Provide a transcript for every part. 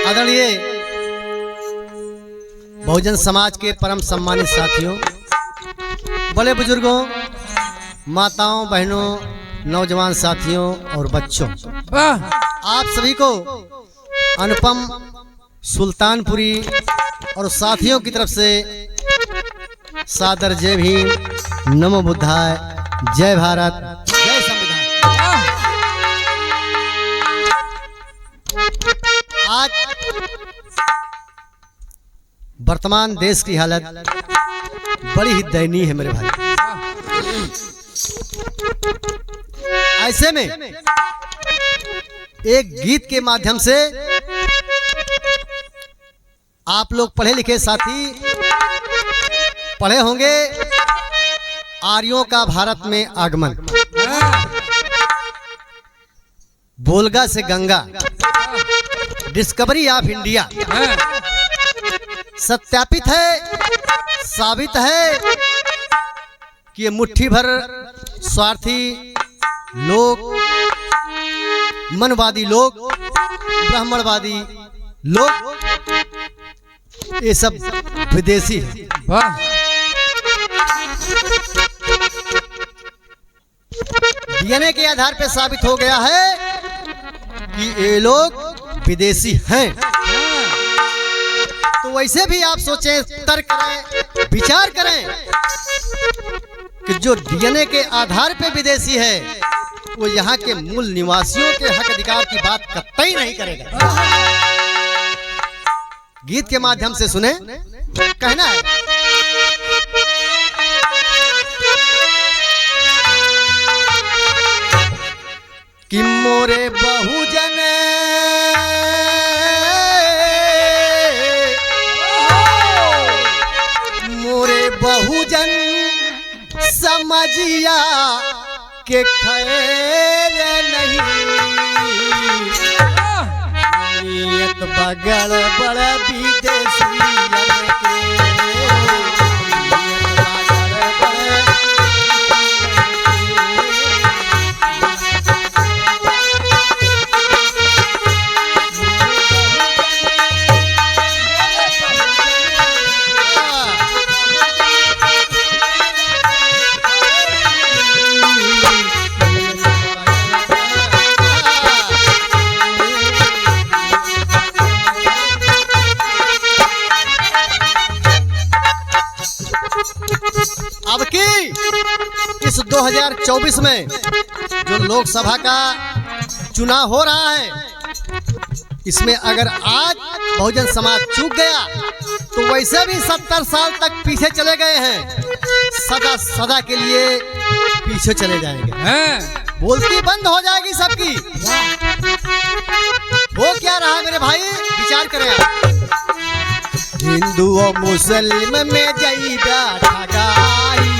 आदरणीय बहुजन समाज के परम सम्मानित साथियों, बड़े बुजुर्गों, माताओं, बहनों, नौजवान साथियों और बच्चों, आप सभी को अनुपम सुल्तानपुरी और साथियों की तरफ से सादर जय भीम, नमो बुद्धाय, जय भारत, जय संविधान। आज वर्तमान देश की हालत बड़ी ही दयनीय है मेरे भाई। ऐसे में एक गीत के माध्यम से आप लोग पढ़े लिखे साथी पढ़े होंगे आर्यों का भारत में आगमन, बोलगा से गंगा, डिस्कवरी ऑफ इंडिया। सत्यापित है, साबित है कि ये मुट्ठी भर स्वार्थी लोग, मनवादी लोग, ब्राह्मणवादी लोग, ये सब विदेशी है। डीएनए के आधार पर साबित हो गया है कि ये लोग विदेशी हैं। तो वैसे भी आप सोचें, तर्क करें, विचार करें कि जो डीएनए के आधार पे विदेशी है वो यहाँ के मूल निवासियों के हक अधिकार की बात कतई नहीं करेगा। गीत के माध्यम से सुने, कहना है कि मोरे बहुजन बहुजन समझिया के खैर नहीं, नियत बगड़ बड़ विदेशी अब की इस 2024 में जो लोकसभा का चुनाव हो रहा है, इसमें अगर आज बहुजन समाज चूक गया तो वैसे भी 70 साल तक पीछे चले गए हैं, सदा सदा के लिए पीछे चले जाएंगे। बोलती बंद हो जाएगी सबकी। वो क्या रहा मेरे भाई, विचार करें आप। हिंदू और मुस्लिम में जई बैठा गाई,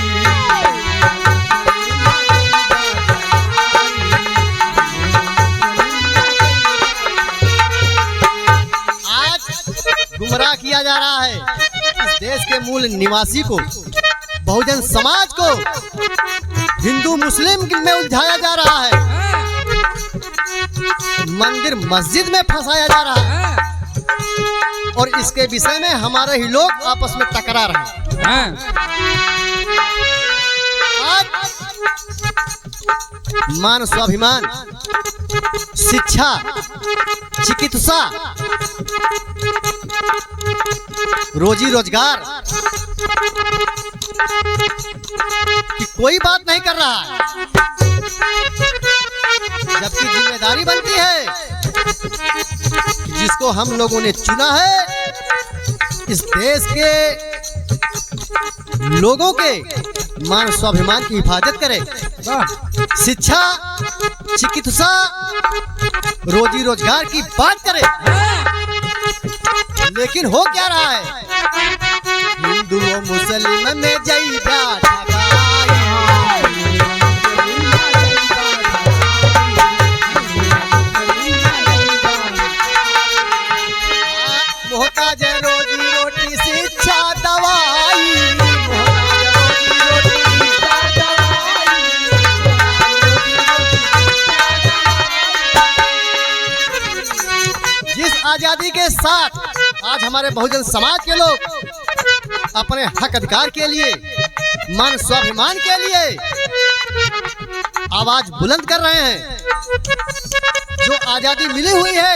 आज गुमराह किया जा रहा है इस देश के मूल निवासी को, बहुजन समाज को हिंदू मुस्लिम में उलझाया जा रहा है, मंदिर मस्जिद में फंसाया जा रहा है और इसके विषय में हमारे ही लोग आपस में टकरा रहे हैं। आज मान स्वाभिमान, शिक्षा, चिकित्सा, रोजी रोजगार की कोई बात नहीं कर रहा है, जबकि जिम्मेदारी बनती है जिसको हम लोगों ने चुना है इस देश के लोगों के मान स्वाभिमान की हिफाजत करे, शिक्षा, चिकित्सा, रोजी रोजगार की बात करे। लेकिन हो क्या रहा है, हिंदू और मुस्लिम में जई बैठा मोहताज रोजी रोटी, शिक्षा, दवाई, जिस आजादी के साथ आज हमारे बहुजन समाज के लोग अपने हक अधिकार के लिए, मान स्वाभिमान के लिए आवाज बुलंद कर रहे हैं। जो आजादी मिली हुई है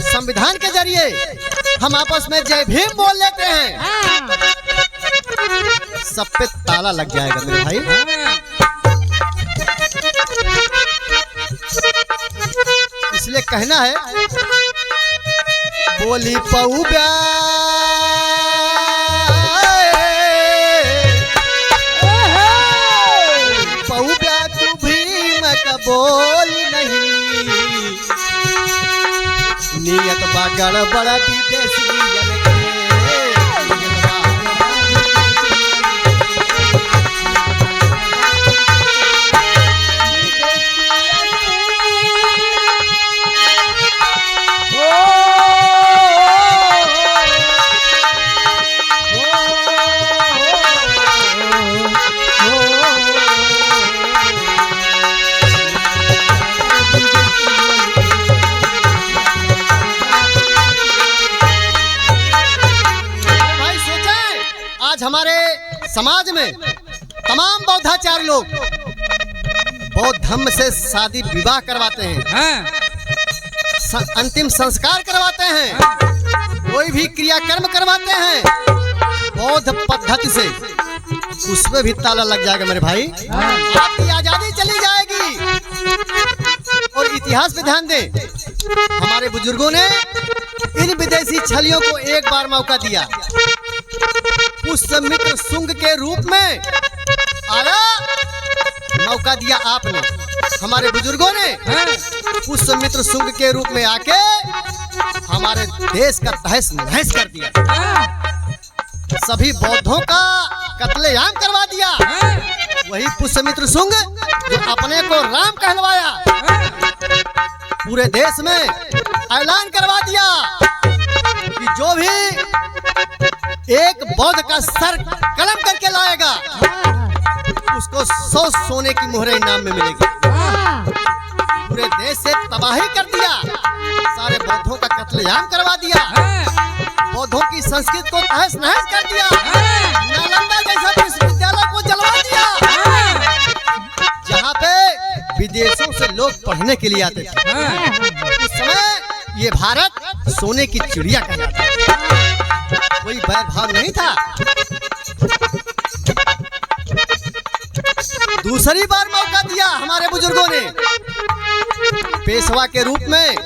संविधान के जरिए, हम आपस में जय भीम बोल लेते हैं, सब पे ताला लग जाएगा मेरे भाई। इसलिए कहना है, बोली पऊब्या पऊब्या तू भीम का बोली नहीं, नियत बा गड़बड़ विदेशियन के। आज हमारे समाज में तमाम बौद्धाचार्य लोग बौद्ध धर्म से शादी विवाह करवाते हैं, अंतिम संस्कार करवाते हैं, कोई भी क्रियाकर्म करवाते हैं बौद्ध पद्धति से, उसमें भी ताला लग जाएगा मेरे भाई। आपकी आजादी चली जाएगी। और इतिहास पे ध्यान दें, हमारे बुजुर्गों ने इन विदेशी छलियों को एक बार मौका दिया। पुष्यमित्र शुंग के रूप में आया, मौका दिया आपने, हमारे बुजुर्गों ने पुष्यमित्र शुंग के रूप में आके हमारे देश का तहस नहस कर दिया, सभी बौद्धों का कत्लेआम करवा दिया। वही पुष्यमित्र शुंग जो अपने को राम कहलवाया, पूरे देश में ऐलान करवा दिया कि जो भी एक बौद्ध का सर कलम करके लाएगा उसको 100 सोने की मोहरें इनाम में मिलेगी। पूरे देश से तबाही कर दिया, सारे बौद्धों का कत्लेआम करवा दिया, बौद्धों की संस्कृति को तहस नहस कर दिया, नालंदा जैसा विश्वविद्यालय को जलवा दिया, जहाँ पे विदेशों से लोग पढ़ने के लिए आते थे। उस समय ये भारत सोने की चिड़िया कहलाता था, कोई बैर भाव नहीं था। दूसरी बार मौका दिया हमारे बुजुर्गों ने, पेशवा के रूप में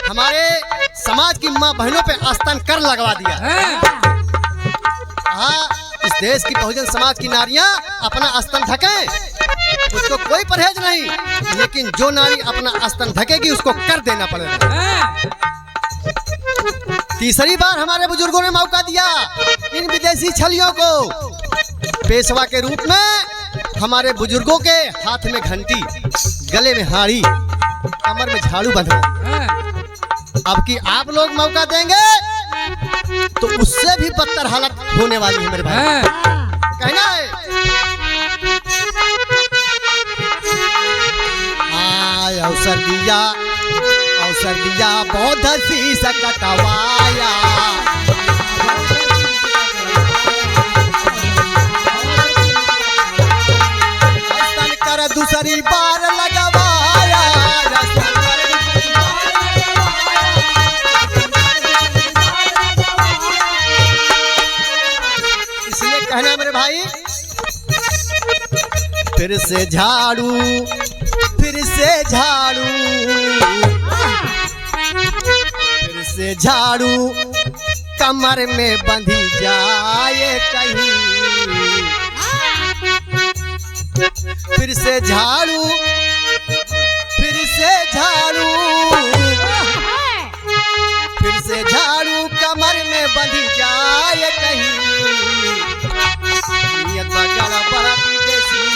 हमारे समाज की मां बहनों पे आस्तन कर लगवा दिया। हाँ, इस देश की बहुजन समाज की नारियां अपना आस्तन ढकें, उसको कोई परहेज नहीं, लेकिन जो नारी अपना आस्तन ढकेगी उसको कर देना पड़ेगा। तीसरी बार हमारे बुजुर्गों ने मौका दिया इन विदेशी छलियों को, पेशवा के रूप में हमारे बुजुर्गों के हाथ में घंटी, गले में हाड़ी, कमर में झाड़ू बंधा। अब की आप लोग मौका देंगे तो उससे भी बदतर हालत होने वाली है मेरे भाई। कहना है अवसर दिया बौद्ध शीश कटवाया, कर दूसरी बार लगवाया, इसलिए कहना मेरे भाई, फिर से झाड़ू, फिर से झाड़ू, फिर से झाड़ू कमर में बंधी जाए कहीं, फिर से झाड़ू, फिर से झाड़ू, फिर से झाड़ू कमर में बंधी जाए कहीं, नियत बगल बड़ा विदेशी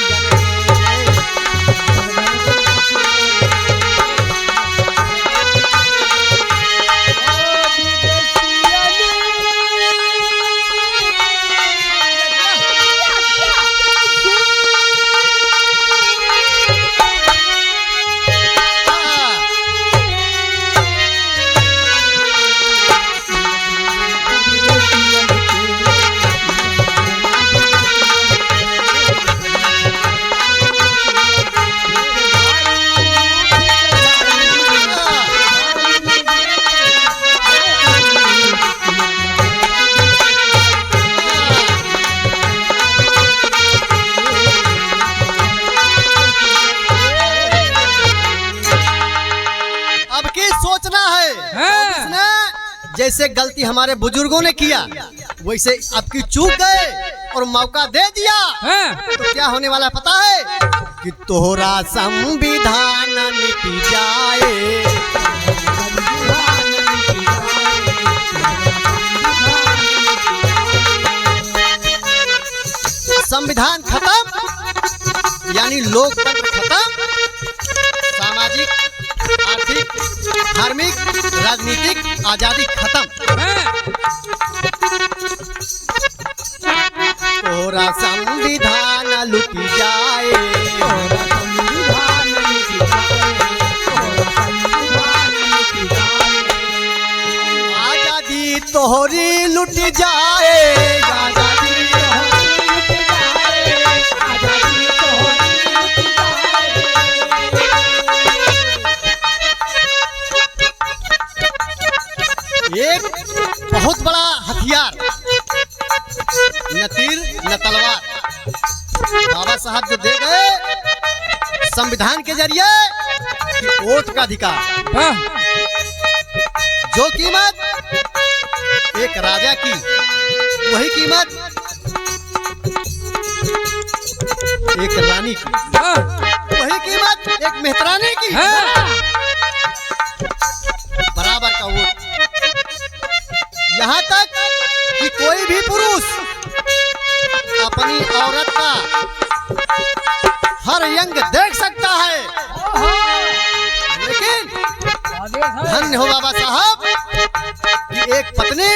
सोचना है। इसने जैसे गलती हमारे बुजुर्गों ने किया वैसे आपकी चूक गए और मौका दे दिया तो क्या होने वाला पता है कि तोहरा संविधान मिट जाए। संविधान खत्म यानी लोकतंत्र खत्म, सामाजिक, आर्थिक, धार्मिक, राजनीतिक आजादी खत्म। तोरा संविधान लुट जाए, आजादी तोहरी लुट जाए, आजादी एक बहुत बड़ा हथियार, न तीर न तलवार, बाबा साहब जो दे गए संविधान के जरिए कि वोट का अधिकार, जो कीमत एक राजा की वही कीमत एक रानी की, वही कीमत एक मेहतरानी की, बराबर का वोट। यहाँ तक कि कोई भी पुरुष अपनी औरत का हर अंग देख सकता है, लेकिन धन्य हो बाबा साहब कि एक पत्नी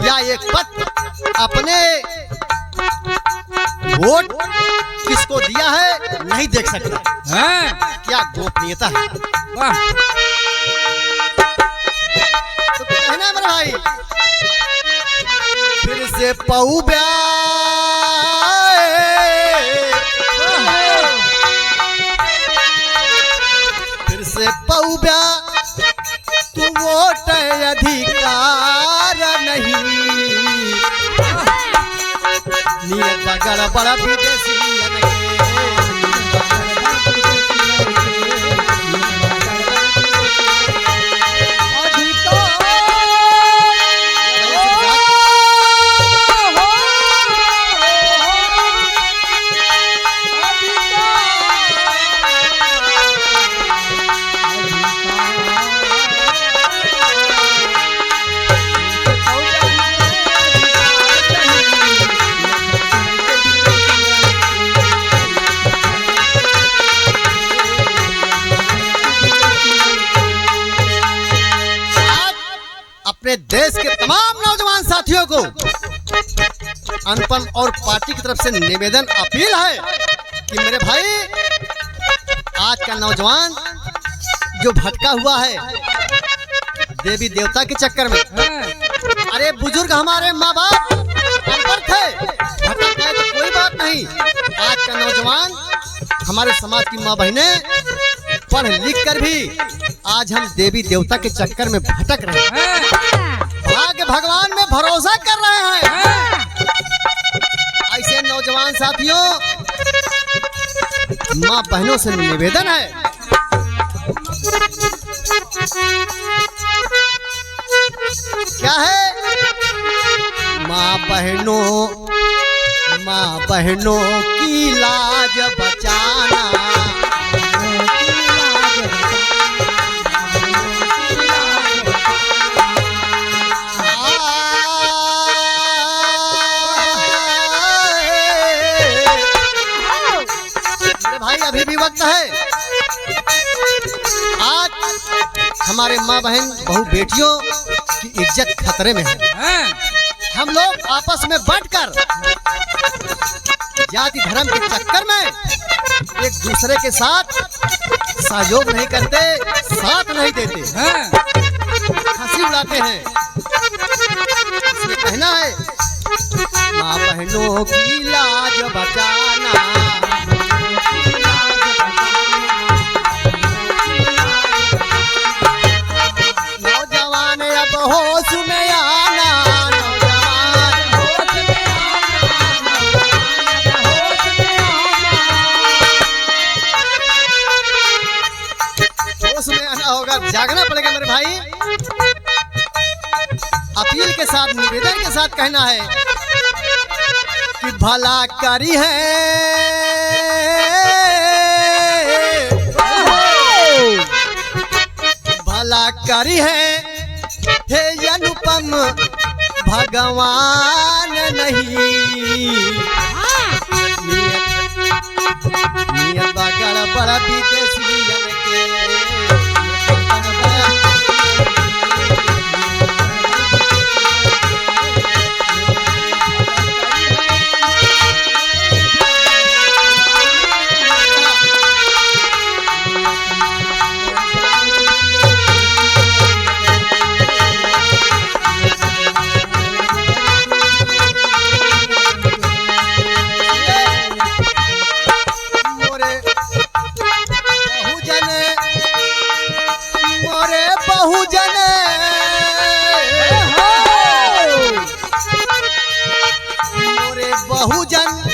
या एक पति अपने वोट किसको दिया है नहीं देख सकता। क्या गोपनीयता है। तो कहना मेरे भाई फिर से पौब्या फिर से पौब्या तू वोट अधिकार नहीं, नियत बगड़ बड़ा विदेशी अपने देश के तमाम नौजवान साथियों को अनपन और पार्टी की तरफ से निवेदन अपील है कि मेरे भाई आज का नौजवान जो भटका हुआ है देवी देवता के चक्कर में, अरे बुजुर्ग हमारे माँ बाप अनपढ़ थे, भटक गए तो कोई बात नहीं, आज का नौजवान हमारे समाज की माँ बहनें पढ़ लिख कर भी आज हम देवी देवता के चक्कर में भटक रहे हैं, भाग्य भगवान में भरोसा कर रहे हैं। ऐसे नौजवान साथियों माँ बहनों से निवेदन है क्या है, माँ बहनों की लाज बचाना, भाई अभी भी वक्त है। आज हमारे माँ बहन बहू बेटियों की इज्जत खतरे में है। हम लोग आपस में बढ़कर जाति धर्म के चक्कर में एक दूसरे के साथ सहयोग नहीं करते, साथ नहीं देते, हंसी उड़ाते हैं। इसलिए कहना है माँ बहनों की लाज बचाना, नौजवान अब होश में आना, होश में आना होगा, जागना पड़ेगा मेरे भाई। अपील के साथ, निवेदन के साथ कहना है कि भला करी है, भला करी है हे अनुपम भगवान नहीं। नियत बगड़ बड़ा विदेशियन के, बहुजन